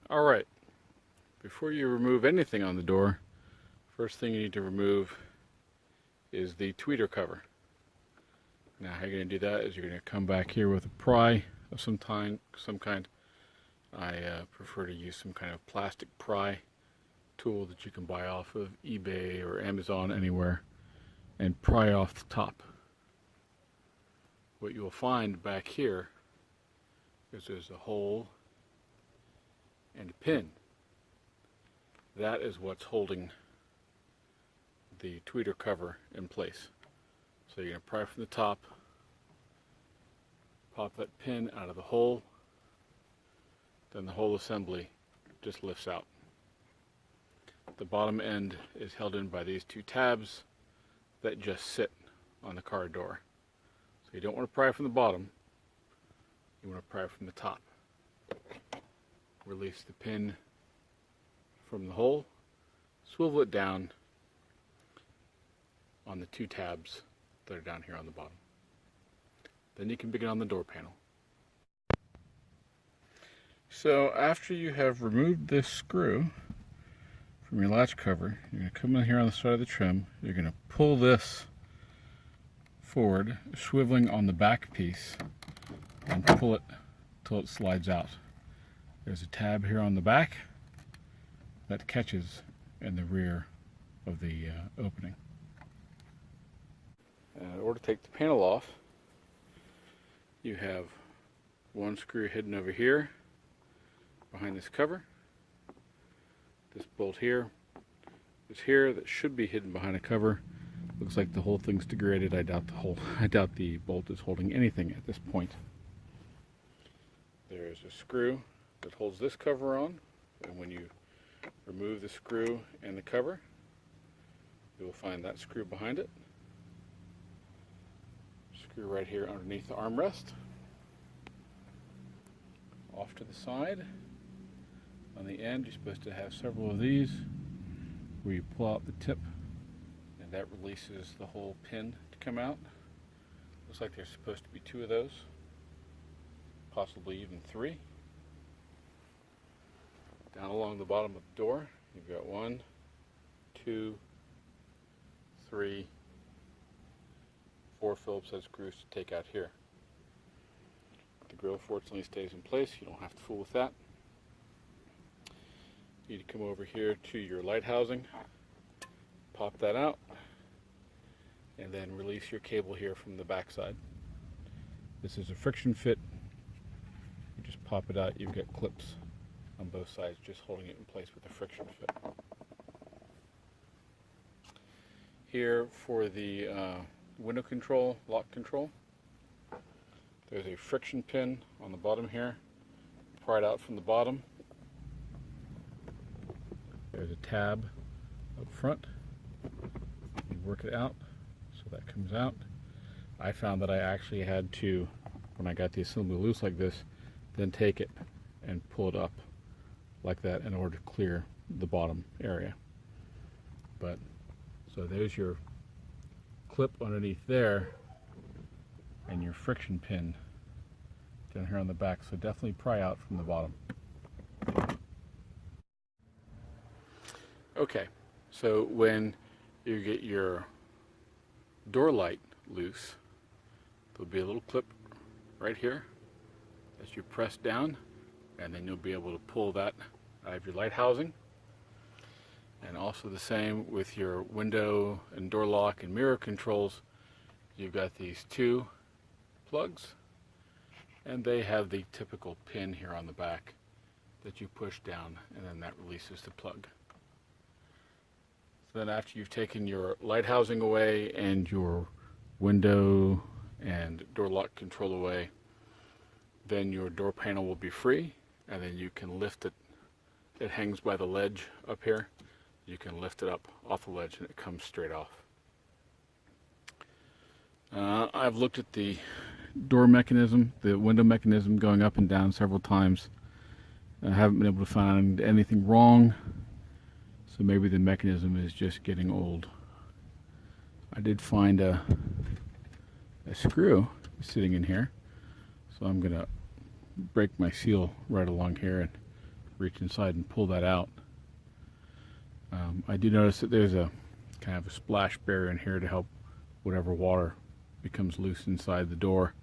Alright, before you remove anything on the door, first thing you need to remove is the tweeter cover. Now how you're going to do that is you're going to come back here with a pry of some kind. I prefer to use some kind of plastic pry tool that you can buy off of eBay or Amazon, anywhere, and pry off the top. What you'll find back here is there's a hole and a pin. That is what's holding the tweeter cover in place. So you're going to pry from the top, pop that pin out of the hole, then the whole assembly just lifts out. The bottom end is held in by these two tabs that just sit on the car door. So you don't want to pry from the bottom, you want to pry from the top. Release the pin from the hole, swivel it down on the two tabs that are down here on the bottom. Then you can begin on the door panel. So after you have removed this screw from your latch cover, you're going to come in here on the side of the trim, you're going to pull this forward, swiveling on the back piece, and pull it till it slides out. There's a tab here on the back that catches in the rear of the opening. In order to take the panel off, you have one screw hidden over here behind this cover. This bolt here is here that should be hidden behind a cover. Looks like the whole thing's degraded. I doubt the bolt is holding anything at this point. There's a screw that holds this cover on, and when you remove the screw and the cover, you will find that screw behind it. Screw right here underneath the armrest. Off to the side, on the end, you're supposed to have several of these where you pull out the tip, and that releases the whole pin to come out. Looks like there's supposed to be two of those, possibly even three. Down along the bottom of the door, you've got 1, 2, 3, 4 Phillips head screws to take out here. The grill fortunately stays in place, you don't have to fool with that. You need to come over here to your light housing, pop that out, and then release your cable here from the back side. This is a friction fit. You just pop it out, you've got clips on both sides just holding it in place with a friction fit. Here for the window control, lock control, there's a friction pin on the bottom here, pry it out from the bottom. There's a tab up front, you work it out so that comes out. I found that I actually had to, when I got the assembly loose like this, then take it and pull it up like that in order to clear the bottom area. But so there's your clip underneath there and your friction pin down here on the back, so definitely pry out from the bottom. Okay, so when you get your door light loose, there'll be a little clip right here that you press down, and then you'll be able to pull that out of your light housing. And also the same with your window and door lock and mirror controls. You've got these two plugs, and they have the typical pin here on the back that you push down, and then that releases the plug. So then after you've taken your light housing away and your window and door lock control away, then your door panel will be free, and then you can lift it. It hangs by the ledge up here. You can lift it up off the ledge and it comes straight off. I've looked at the door mechanism, the window mechanism, going up and down several times. I haven't been able to find anything wrong, so maybe the mechanism is just getting old. I did find a screw sitting in here, so I'm gonna break my seal right along here and reach inside and pull that out. I do notice that there's a kind of a splash barrier in here to help whatever water becomes loose inside the door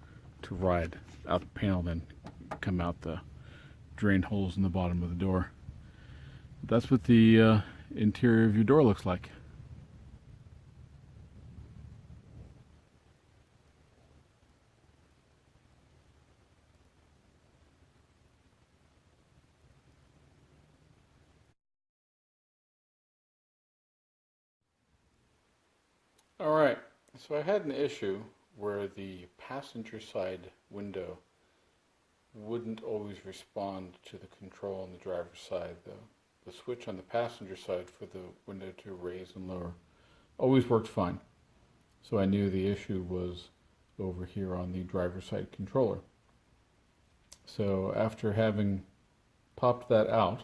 to ride out the panel, then come out the drain holes in the bottom of the door. That's what the interior of your door looks like. All right, so I had an issue where the passenger side window wouldn't always respond to the control on the driver's side. The switch on the passenger side for the window to raise and lower always worked fine. So I knew the issue was over here on the driver's side controller. So after having popped that out,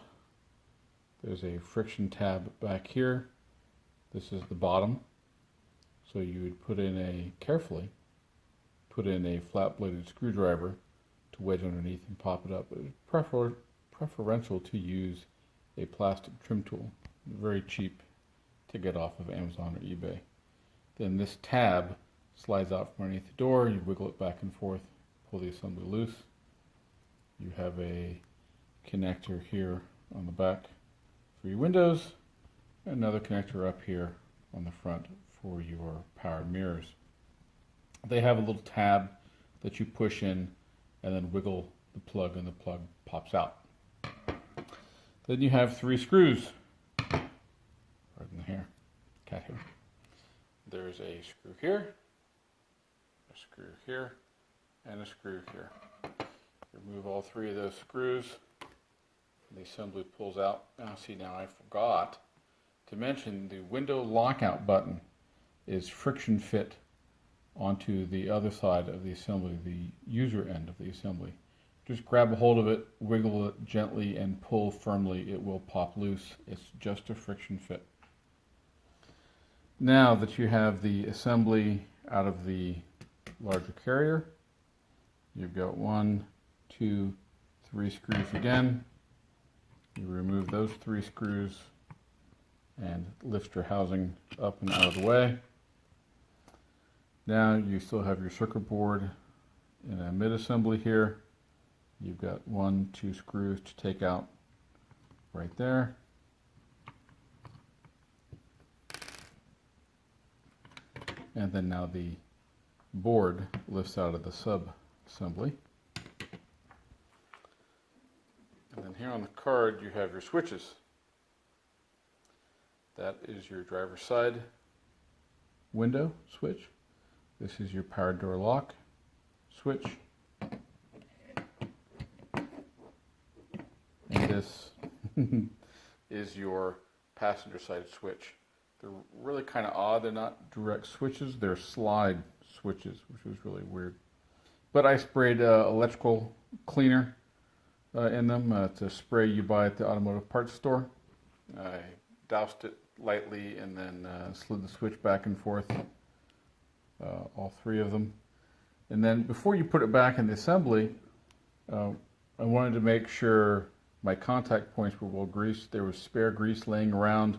there's a friction tab back here. This is the bottom. So you would carefully put in a flat-bladed screwdriver to wedge underneath and pop it up. It was preferential to use a plastic trim tool, very cheap to get off of Amazon or eBay. Then this tab slides out from underneath the door. You wiggle it back and forth, pull the assembly loose. You have a connector here on the back for your windows, and another connector up here on the front for your powered mirrors. They have a little tab that you push in and then wiggle the plug, and the plug pops out. Then you have 3 screws. Pardon the hair, cat hair. There's a screw here, a screw here, and a screw here. Remove all 3 of those screws, and the assembly pulls out. Now see, now I forgot to mention the window lockout button is friction fit onto the other side of the assembly, the user end of the assembly. Just grab a hold of it, wiggle it gently, and pull firmly. It will pop loose. It's just a friction fit. Now that you have the assembly out of the larger carrier, you've got 1, 2, 3 screws again. You remove those 3 screws and lift your housing up and out of the way. Now you still have your circuit board in a mid-assembly here. You've got 1, 2 screws to take out right there. And then now the board lifts out of the sub-assembly. And then here on the card you have your switches. That is your driver's side window switch. This is your power door lock switch. And this is your passenger side switch. They're really kind of odd. They're not direct switches. They're slide switches, which was really weird. But I sprayed electrical cleaner in them. It's a spray you buy at the automotive parts store. I doused it lightly and then slid the switch back and forth, all 3 of them. And then before you put it back in the assembly, I wanted to make sure my contact points were well greased. There was spare grease laying around.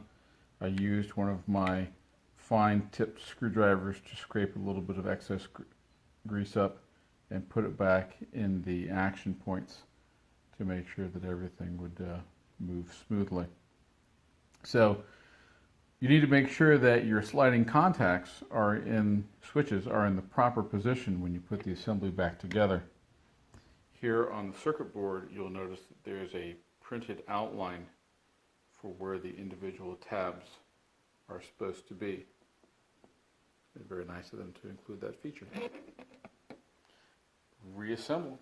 I used one of my fine tipped screwdrivers to scrape a little bit of excess grease up and put it back in the action points to make sure that everything would move smoothly. So you need to make sure that your sliding contacts switches are in the proper position when you put the assembly back together. Here on the circuit board, you'll notice that there's a printed outline for where the individual tabs are supposed to be. It's very nice of them to include that feature. Reassemble.